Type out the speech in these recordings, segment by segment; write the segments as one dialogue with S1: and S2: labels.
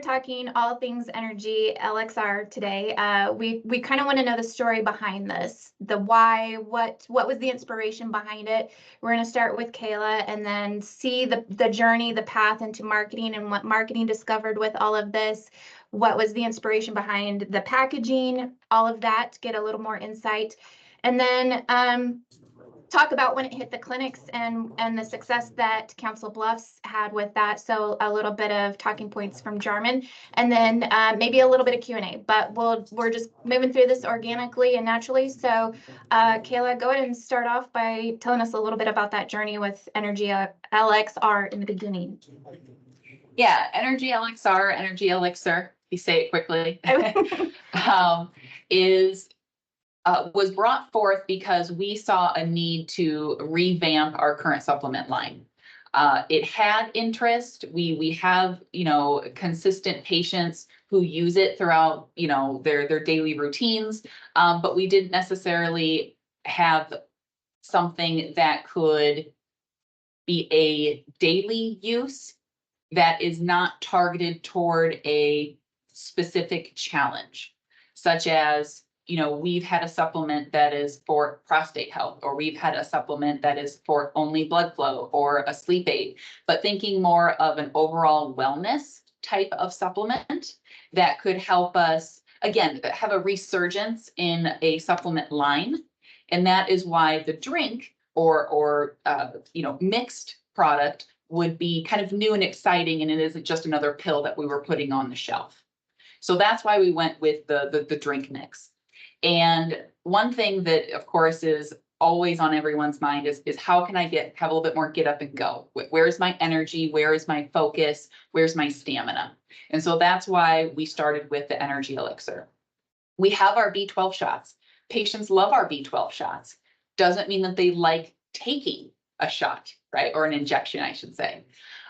S1: Talking all things energy LXR today. We kind of want to know the story behind this, the why, what was the inspiration behind it. We're going to start with Kayla and then see the journey, the path into marketing and what marketing discovered with all of this. What was the inspiration behind the packaging, all of that, to get a little more insight. And then talk about when it hit the clinics and the success that Council Bluffs had with that. So a little bit of talking points from Jarman, and then maybe a little bit of Q&A. But we're just moving through this organically and naturally. So Kayla, go ahead and start off by telling us a little bit about that journey with EnergyLXR in the beginning.
S2: Yeah, EnergyLXR, you say it quickly, was brought forth because we saw a need to revamp our current supplement line. It had interest. We have, consistent patients who use it throughout, their daily routines, but we didn't necessarily have something that could be a daily use that is not targeted toward a specific challenge, such as we've had a supplement that is for prostate health, or we've had a supplement that is for only blood flow or a sleep aid, but thinking more of an overall wellness type of supplement that could help us, again, have a resurgence in a supplement line. And that is why the drink or mixed product would be kind of new and exciting, and it isn't just another pill that we were putting on the shelf. So that's why we went with the drink mix. And one thing that, of course, is always on everyone's mind is how can I have a little bit more get up and go? Where's my energy? Where is my focus? Where's my stamina? And so that's why we started with the EnergyLXR. We have our B12 shots. Patients love our B12 shots. Doesn't mean that they like taking a shot, right? Or an injection, I should say.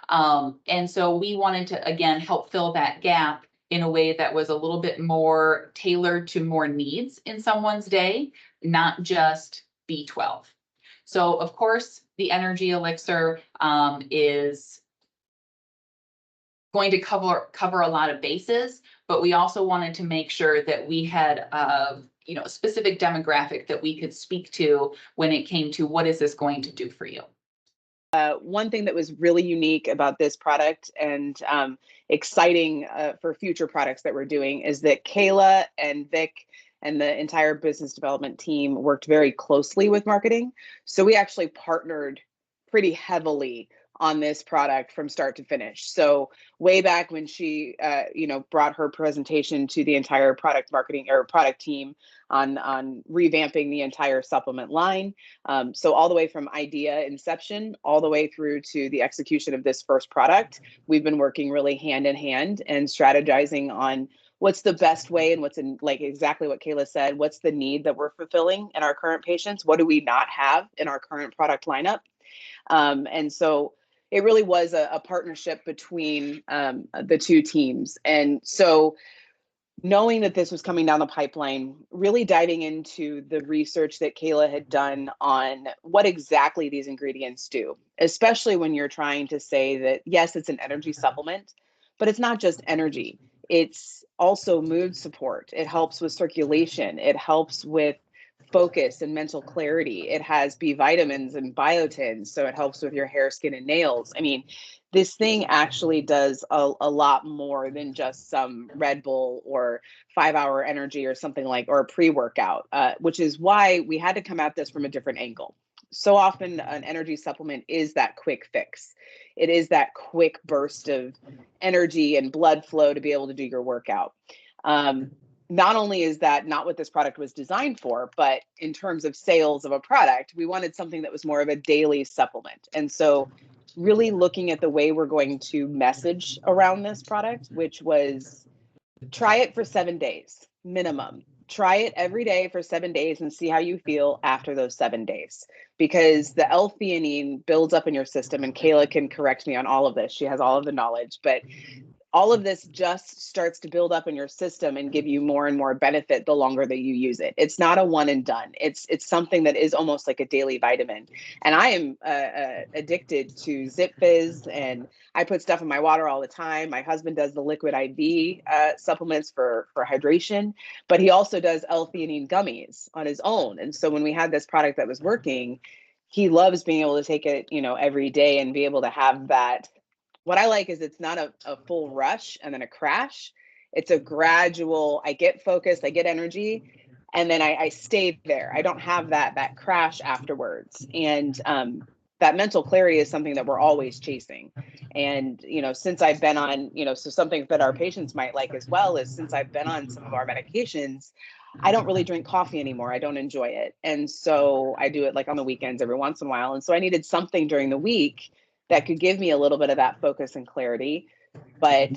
S2: And so we wanted to, again, help fill that gap in a way that was a little bit more tailored to more needs in someone's day, not just B12. So of course, the EnergyLXR is going to cover a lot of bases, but we also wanted to make sure that we had a specific demographic that we could speak to when it came to what is this going to do for you.
S3: One thing that was really unique about this product and exciting for future products that we're doing is that Kayla and Vic and the entire business development team worked very closely with marketing. So we actually partnered pretty heavily on this product from start to finish. So way back when she, brought her presentation to the entire product marketing or product team on revamping the entire supplement line. So all the way from idea inception, all the way through to the execution of this first product, we've been working really hand in hand and strategizing on what's the best way and what's in, like exactly what Kayla said, what's the need that we're fulfilling in our current patients? What do we not have in our current product lineup? And so it really was a partnership between the two teams. And so knowing that this was coming down the pipeline, really diving into the research that Kayla had done on what exactly these ingredients do, especially when you're trying to say that, yes, it's an energy supplement, but it's not just energy. It's also mood support. It helps with circulation. It helps with focus and mental clarity. It has B vitamins and biotins, so it helps with your hair, skin, and nails. I mean, this thing actually does a lot more than just some Red Bull or 5-hour energy or something like, or a pre-workout, which is why we had to come at this from a different angle. So often an energy supplement is that quick fix. It is that quick burst of energy and blood flow to be able to do your workout. Not only is that not what this product was designed for, but in terms of sales of a product, we wanted something that was more of a daily supplement. And so really looking at the way we're going to message around this product, which was try it for 7 days minimum. Try it every day for 7 days and see how you feel after those 7 days, because the L-theanine builds up in your system, and Kayla can correct me on all of this. She has all of the knowledge, but all of this just starts to build up in your system and give you more and more benefit the longer that you use it. It's not a one and done. It's something that is almost like a daily vitamin. And I am addicted to Zip Fizz, and I put stuff in my water all the time. My husband does the liquid IV supplements for hydration, but he also does L-theanine gummies on his own. And so when we had this product that was working, he loves being able to take it, you know, every day and be able to have that. What I like is it's not a full rush and then a crash. It's a gradual, I get focused, I get energy, and then I stay there. I don't have that crash afterwards. And that mental clarity is something that we're always chasing. And, you know, since I've been on, you know, so something that our patients might like as well is, since I've been on some of our medications, I don't really drink coffee anymore. I don't enjoy it. And so I do it like on the weekends every once in a while. And so I needed something during the week that could give me a little bit of that focus and clarity, but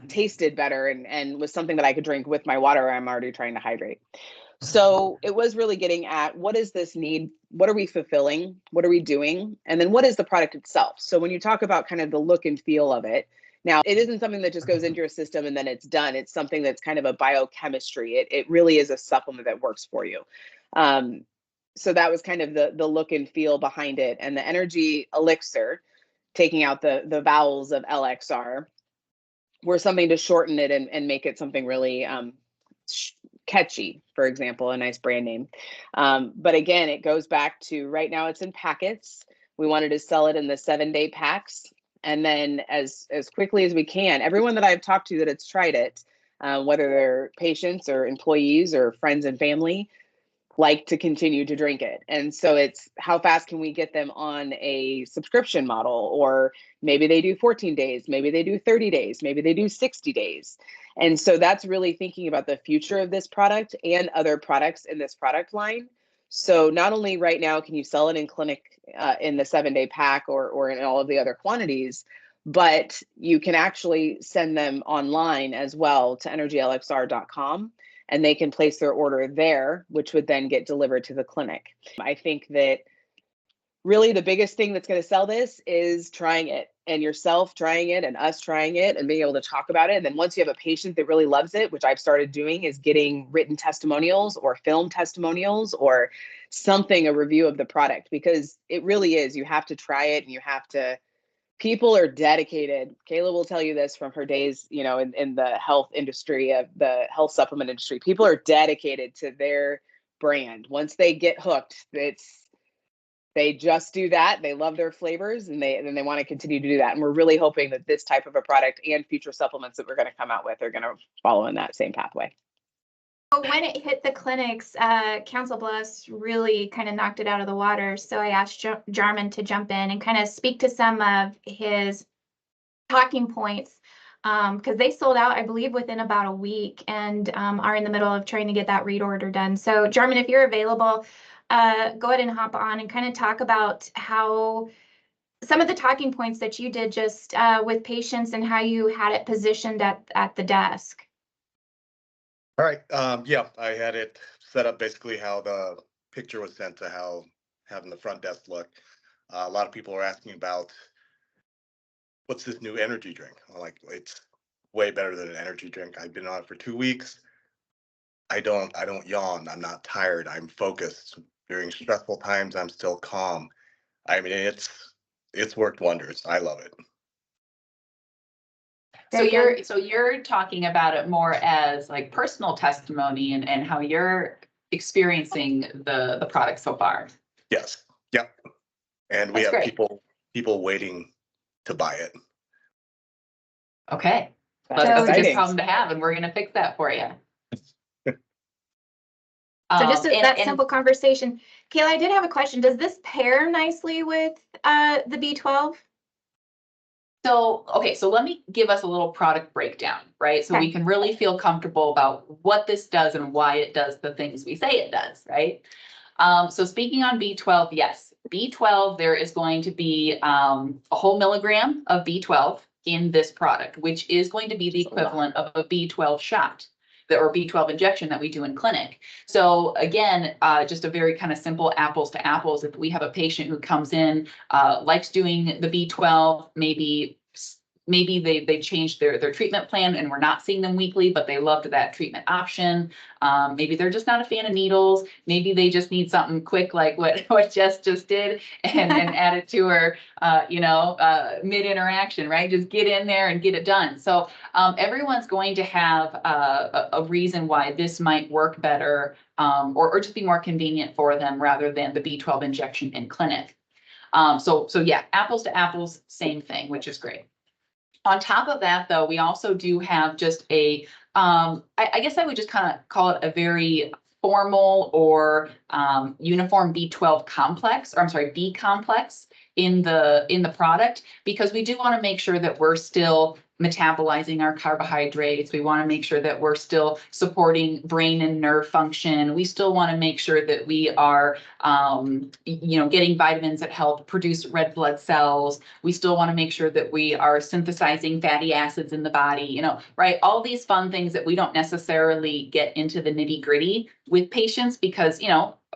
S3: tasted better and was something that I could drink with my water. I'm already trying to hydrate. So it was really getting at, what is this need? What are we fulfilling? What are we doing? And then what is the product itself? So when you talk about kind of the look and feel of it, now it isn't something that just goes into your system and then it's done. It's something that's kind of a biochemistry. It really is a supplement that works for you. So that was kind of the look and feel behind it. And the Energy Elixir, taking out the vowels of LXR, were something to shorten it and make it something really catchy, for example, a nice brand name. But again, it goes back to, right now it's in packets. We wanted to sell it in the 7-day packs. And then as quickly as we can, everyone that I've talked to that has tried it, whether they're patients or employees or friends and family, like to continue to drink it. And so it's, how fast can we get them on a subscription model? Or maybe they do 14 days, maybe they do 30 days, maybe they do 60 days. And so that's really thinking about the future of this product and other products in this product line. So not only right now can you sell it in clinic in the 7-day pack or in all of the other quantities, but you can actually send them online as well to EnergyLXR.com. And they can place their order there, which would then get delivered to the clinic. I think that really the biggest thing that's going to sell this is trying it, and yourself trying it and us trying it and being able to talk about it. And then once you have a patient that really loves it, which I've started doing, is getting written testimonials or film testimonials or something, a review of the product, because it really is, you have to try it and you have to. People are dedicated. Kayla will tell you this from her days, you know, in the health industry, of the health supplement industry. People are dedicated to their brand. Once they get hooked, they just do that. They love their flavors, and they want to continue to do that. And we're really hoping that this type of a product and future supplements that we're going to come out with are going to follow in that same pathway.
S1: When it hit the clinics, Council Bluffs really kind of knocked it out of the water. So I asked Jarman to jump in and kind of speak to some of his talking points, because they sold out, I believe, within about a week, and are in the middle of trying to get that read order done. So Jarman, if you're available, go ahead and hop on and kind of talk about how some of the talking points that you did just with patients and how you had it positioned at the desk.
S4: All right. Yeah, I had it set up basically how the picture was sent to how having the front desk look. A lot of people are asking about what's this new energy drink. I'm like, it's way better than an energy drink. I've been on it for 2 weeks. I don't yawn. I'm not tired. I'm focused. During stressful times, I'm still calm. I mean, it's worked wonders. I love it.
S2: So you're talking about it more as like personal testimony and how you're experiencing the product so far.
S4: Yes. Yep. And we
S2: That's
S4: have
S2: great.
S4: people waiting to buy it.
S2: Okay.
S3: That's
S2: That's a good
S3: exciting.
S2: problem to have, and we're going to fix that for you.
S1: So just that
S2: and
S1: simple conversation. Kayla, I did have a question. Does this pair nicely with the B12?
S2: So, okay, so let me give us a little product breakdown, right? So
S1: Okay.
S2: we can really feel comfortable about what this does and why it does the things we say it does, right? So speaking on B12, yes, B12, there is going to be a whole milligram of B12 in this product, which is going to be the equivalent of a B12 shot or B12 injection that we do in clinic. So again, just a very kind of simple apples to apples. If we have a patient who comes in, likes doing the B12, maybe maybe they changed their treatment plan and we're not seeing them weekly, but they loved that treatment option. Maybe they're just not a fan of needles. Maybe they just need something quick, like what Jess just did, and add it to her, mid interaction, right? Just get in there and get it done. So everyone's going to have a reason why this might work better, or just be more convenient for them rather than the B12 injection in clinic. So yeah, apples to apples, same thing, which is great. On top of that, though, we also do have just a, I guess I would just kind of call it a very formal or uniform B12 complex, or I'm sorry, B complex in the product, because we do want to make sure that we're still metabolizing our carbohydrates. We want to make sure that we're still supporting brain and nerve function. We still want to make sure that we are, getting vitamins that help produce red blood cells. We still want to make sure that we are synthesizing fatty acids in the body, right? All these fun things that we don't necessarily get into the nitty gritty with patients because,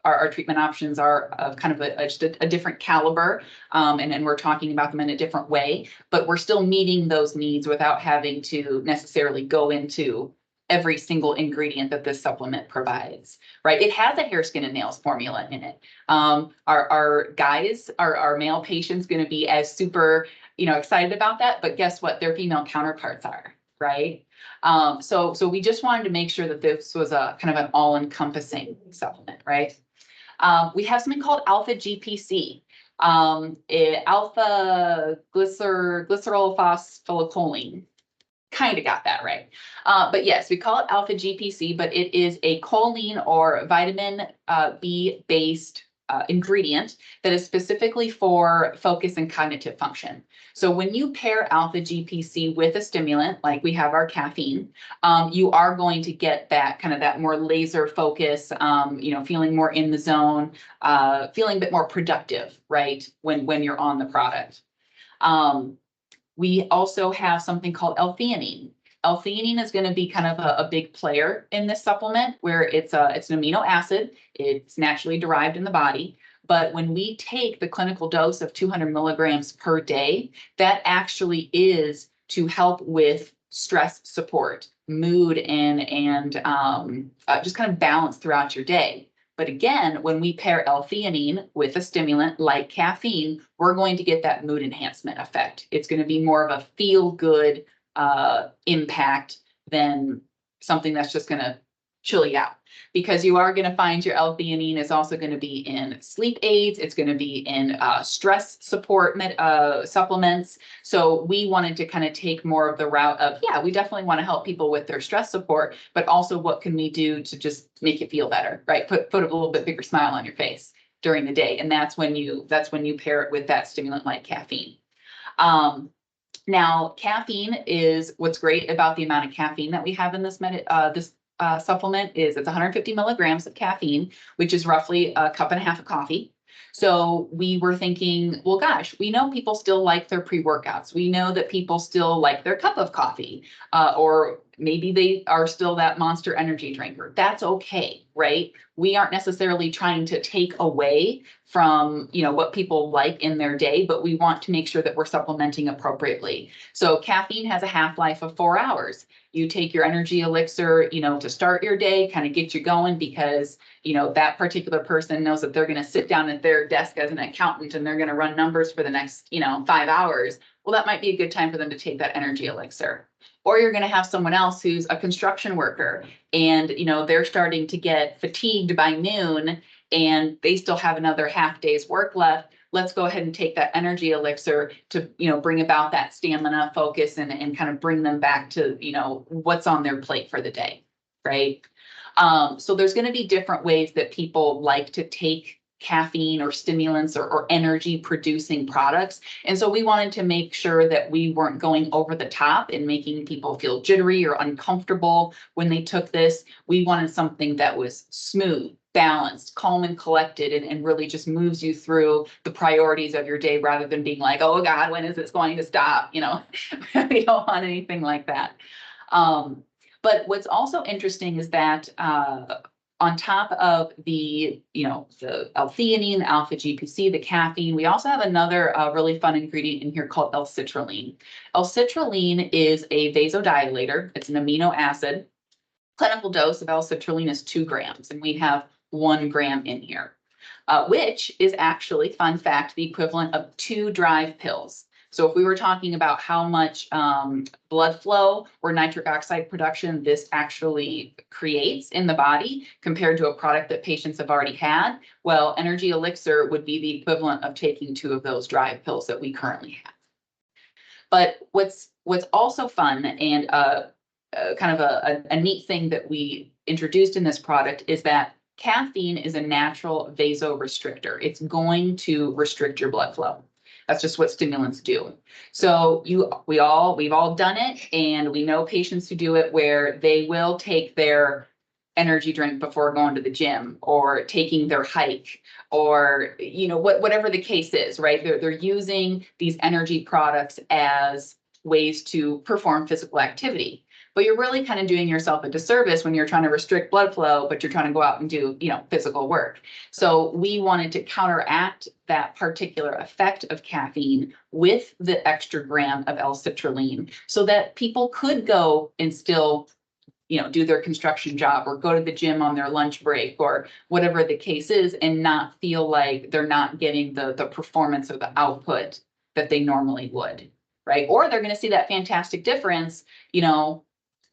S2: our treatment options are of kind of a different caliber, and we're talking about them in a different way, but we're still meeting those needs without having to necessarily go into every single ingredient that this supplement provides, right? It has a hair, skin, and nails formula in it. Our guys, our male patients, going to be as super, excited about that, but guess what? Their female counterparts are, right? So we just wanted to make sure that this was a kind of an all-encompassing supplement, right? We have something called alpha GPC, alpha glycerol phosphatidylcholine. Kind of got that right. But yes, we call it alpha GPC, but it is a choline or vitamin B based ingredient that is specifically for focus and cognitive function. So when you pair alpha GPC with a stimulant, like we have our caffeine, you are going to get that kind of that more laser focus, feeling more in the zone, feeling a bit more productive, right? When you're on the product. We also have something called L-theanine. L-theanine is going to be kind of a big player in this supplement, where it's an amino acid. It's naturally derived in the body. But when we take the clinical dose of 200 milligrams per day, that actually is to help with stress support, mood, and just kind of balance throughout your day. But again, when we pair L-theanine with a stimulant like caffeine, we're going to get that mood enhancement effect. It's going to be more of a feel-good impact than something that's just going to chill you out. Because you are going to find your L-theanine is also going to be in sleep aids. It's going to be in stress support supplements. So we wanted to kind of take more of the route of, yeah, we definitely want to help people with their stress support, but also what can we do to just make you feel better, right? Put a little bit bigger smile on your face during the day. And that's when you pair it with that stimulant like caffeine. Now, caffeine is what's great about the amount of caffeine that we have in this supplement is it's 150 milligrams of caffeine, which is roughly a cup and a half of coffee. So we were thinking, well, gosh, we know people still like their pre-workouts. We know that people still like their cup of coffee, or maybe they are still that Monster Energy drinker. That's okay, right? We aren't necessarily trying to take away from, what people like in their day, but we want to make sure that we're supplementing appropriately. So caffeine has a half-life of 4 hours. You take your energy elixir, to start your day, kind of get you going, because, that particular person knows that they're going to sit down at their desk as an accountant and they're going to run numbers for the next, 5 hours. Well, that might be a good time for them to take that energy elixir. Or you're going to have someone else who's a construction worker and, they're starting to get fatigued by noon and they still have another half day's work left. Let's go ahead and take that energy elixir to, bring about that stamina, focus, and kind of bring them back to, what's on their plate for the day, right? So there's going to be different ways that people like to take caffeine or stimulants or energy producing products. And so we wanted to make sure that we weren't going over the top and making people feel jittery or uncomfortable when they took this. We wanted something that was smooth, balanced, calm, and collected, and really just moves you through the priorities of your day rather than being like, oh God, when is this going to stop? We don't want anything like that. But what's also interesting is that on top of the, the L-theanine, the alpha GPC, the caffeine, we also have another really fun ingredient in here called L-citrulline. L-citrulline is a vasodilator. It's an amino acid. Clinical dose of L-citrulline is 2 grams, and we have 1 gram in here, which is actually, fun fact, the equivalent of 2 Drive pills. So if we were talking about how much blood flow or nitric oxide production this actually creates in the body compared to a product that patients have already had, well, EnergyLXR would be the equivalent of taking 2 of those Drive pills that we currently have. But what's also fun and kind of a neat thing that we introduced in this product is that caffeine is a natural vasorestrictor. It's going to restrict your blood flow. That's just what stimulants do. So we've all done it, and we know patients who do it where they will take their energy drink before going to the gym or taking their hike or, whatever the case is, right? They're using these energy products as ways to perform physical activity. But you're really kind of doing yourself a disservice when you're trying to restrict blood flow, but you're trying to go out and do, physical work. So we wanted to counteract that particular effect of caffeine with the extra gram of L-citrulline so that people could go and still, do their construction job or go to the gym on their lunch break or whatever the case is and not feel like they're not getting the performance or the output that they normally would, right? Or they're going to see that fantastic difference,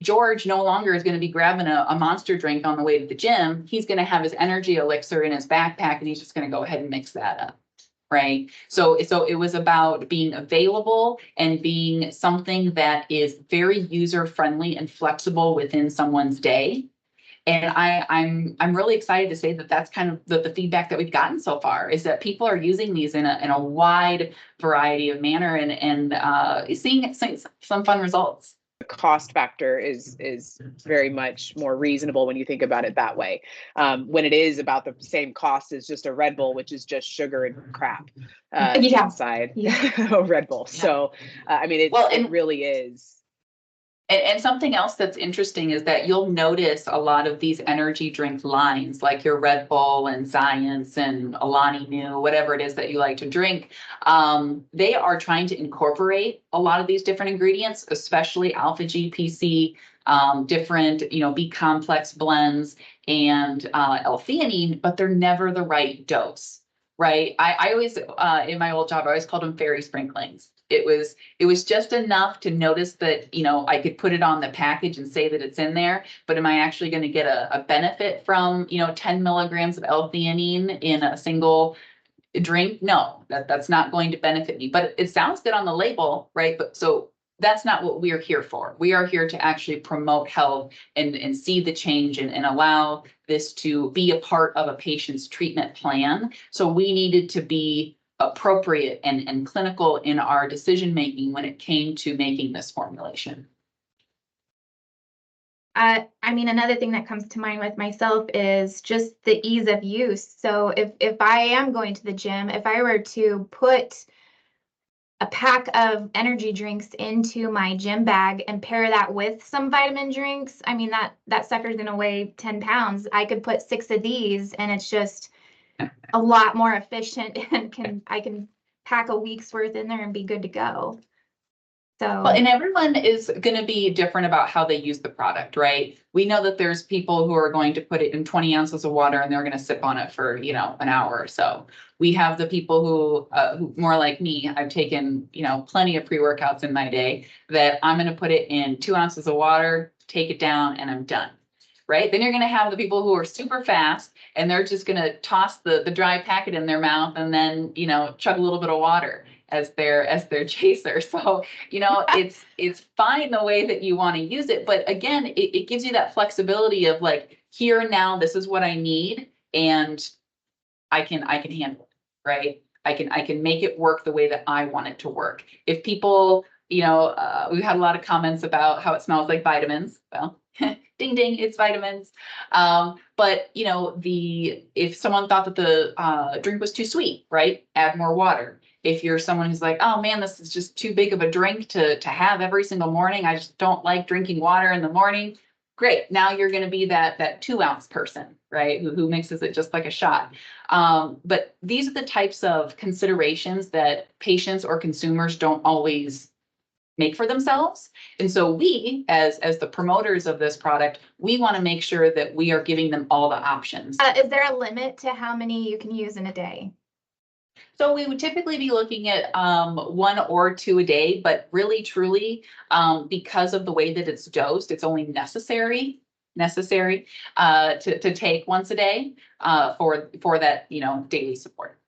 S2: George no longer is going to be grabbing a monster drink on the way to the gym. He's going to have his EnergyLXR in his backpack, and he's just going to go ahead and mix that up, right? So it was about being available and being something that is very user-friendly and flexible within someone's day. And I'm really excited to say that that's kind of the feedback that we've gotten so far is that people are using these in a wide variety of manner and seeing some fun results.
S3: Cost factor is very much more reasonable when you think about it that way. When it is about the same cost as just a Red Bull, which is just sugar and crap inside a Red Bull. Yeah. So, I mean, it really is.
S2: And something else that's interesting is that you'll notice a lot of these energy drink lines, like your Red Bull and Science and Alani Nu, whatever it is that you like to drink. They are trying to incorporate a lot of these different ingredients, especially alpha GPC, different, B complex blends and L-theanine, but they're never the right dose, right? I always, in my old job, I always called them fairy sprinklings. It was just enough to notice that, I could put it on the package and say that it's in there, but am I actually going to get a benefit from, 10 milligrams of L-theanine in a single drink? No, that's not going to benefit me, but it sounds good on the label, right? But so that's not what we are here for. We are here to actually promote health and see the change and allow this to be a part of a patient's treatment plan. So we needed to be appropriate and clinical in our decision making when it came to making this formulation.
S1: I mean, another thing that comes to mind with myself is just the ease of use. So if I am going to the gym, if I were to put a pack of energy drinks into my gym bag and pair that with some vitamin drinks, I mean, that sucker's gonna weigh 10 pounds. I could put 6 of these and it's just a lot more efficient and I can pack a week's worth in there and be good to go. So,
S2: well, and everyone is going to be different about how they use the product, right? We know that there's people who are going to put it in 20 ounces of water and they're going to sip on it for, an hour or so. We have the people who more like me, I've taken, plenty of pre-workouts in my day that I'm going to put it in 2 ounces of water, take it down, and I'm done. Right? Then you're going to have the people who are super fast and they're just going to toss the dry packet in their mouth and then, chug a little bit of water as their chaser. So, it's fine the way that you want to use it. But again, it gives you that flexibility of like, here now, this is what I need. And I can handle it, right? I can make it work the way that I want it to work. If people, we've had a lot of comments about how it smells like vitamins. Well, ding, ding, it's vitamins. But if someone thought that the drink was too sweet, right? Add more water. If you're someone who's like, oh man, this is just too big of a drink to have every single morning. I just don't like drinking water in the morning. great. Now you're going to be that 2 ounce person, right? Who mixes it just like a shot. But these are the types of considerations that patients or consumers don't always make for themselves. And so we, as the promoters of this product, we want to make sure that we are giving them all the options.
S1: Is there a limit to how many you can use in a day?
S2: So we would typically be looking at 1 or 2 a day, but really truly, because of the way that it's dosed, it's only necessary to take once a day for that, daily support.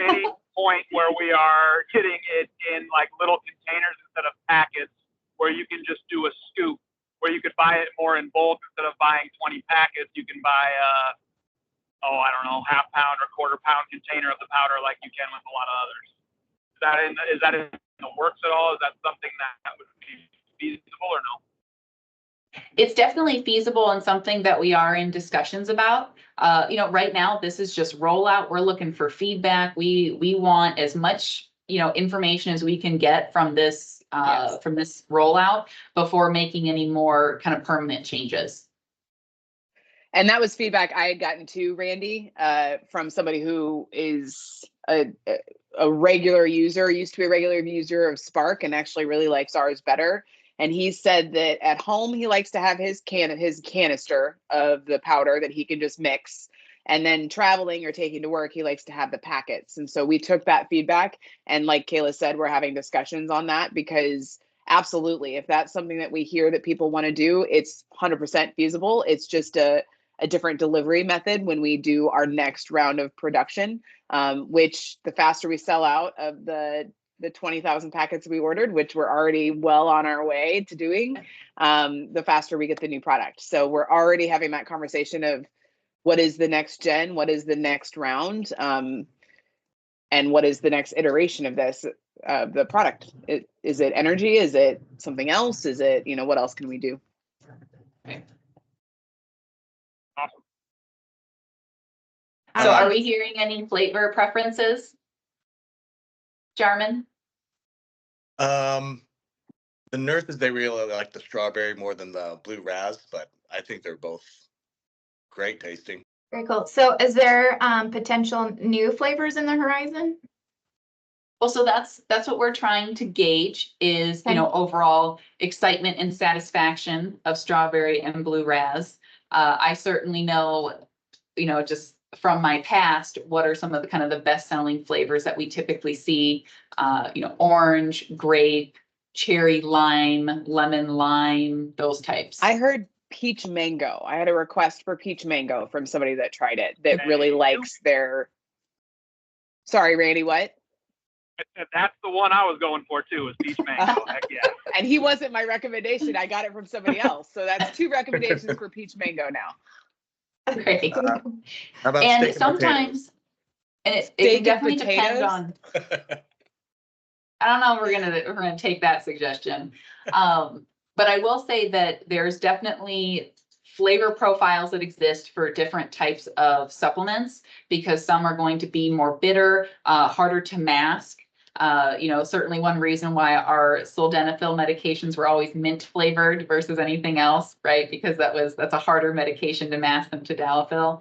S5: Any point where we are getting it in like little containers instead of packets, where you can just do a scoop, where you could buy it more in bulk instead of buying 20 packets, you can buy I don't know, half-pound or quarter-pound container of the powder like you can with a lot of others. Is that in the works at all? Is that something that would be feasible or no?
S2: It's definitely feasible and something that we are in discussions about. Right now, this is just rollout. We're looking for feedback. We want as much, information as we can get from this from this rollout before making any more kind of permanent changes.
S3: And that was feedback I had gotten too, Randy, from somebody who is a regular user, used to be a regular user of Spark and actually really likes ours better. And he said that at home, he likes to have his canister of the powder that he can just mix. And then traveling or taking to work, he likes to have the packets. And so we took that feedback. And like Kayla said, we're having discussions on that because absolutely, if that's something that we hear that people want to do, it's 100% feasible. It's just a different delivery method when we do our next round of production, which the faster we sell out of the 20,000 packets we ordered, which we're already well on our way to doing, the faster we get the new product. So we're already having that conversation of what is the next gen, what is the next round, and what is the next iteration of this, the product. Is it energy? Is it something else? Is it, what else can we do?
S5: Awesome.
S2: So are we hearing any flavor preferences, Jarman?
S4: The nurses, they really like the strawberry more than the blue raz, but I think they're both great tasting.
S1: Very cool. So is there potential new flavors in the horizon?
S2: Well, so that's what we're trying to gauge is,
S1: Okay.
S2: Overall excitement and satisfaction of strawberry and blue raz. I certainly know, just from my past, what are some of the kind of the best selling flavors that we typically see? Orange, grape, cherry, lime, lemon, lime, those types.
S3: I heard peach mango. I had a request for peach mango from somebody that tried it that really likes their. Sorry, Randy, what?
S5: That's the one I was going for too, is peach mango. Heck yeah.
S3: And he wasn't my recommendation. I got it from somebody else. So that's 2 recommendations for peach mango now.
S2: Great.
S4: How about
S2: And
S4: steak
S2: sometimes, and it
S3: Steak
S2: can definitely
S3: and
S2: depend
S3: potatoes?
S2: on. I don't know if we're gonna take that suggestion. But I will say that there's definitely flavor profiles that exist for different types of supplements because some are going to be more bitter, harder to mask. Certainly one reason why our sildenafil medications were always mint flavored versus anything else, right? Because that's a harder medication to mask than tadalafil.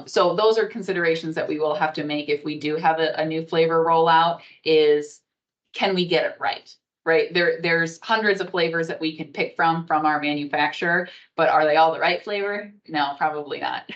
S2: So those are considerations that we will have to make if we do have a new flavor rollout is, can we get it right? Right, there's hundreds of flavors that we can pick from our manufacturer, but are they all the right flavor? No, probably not.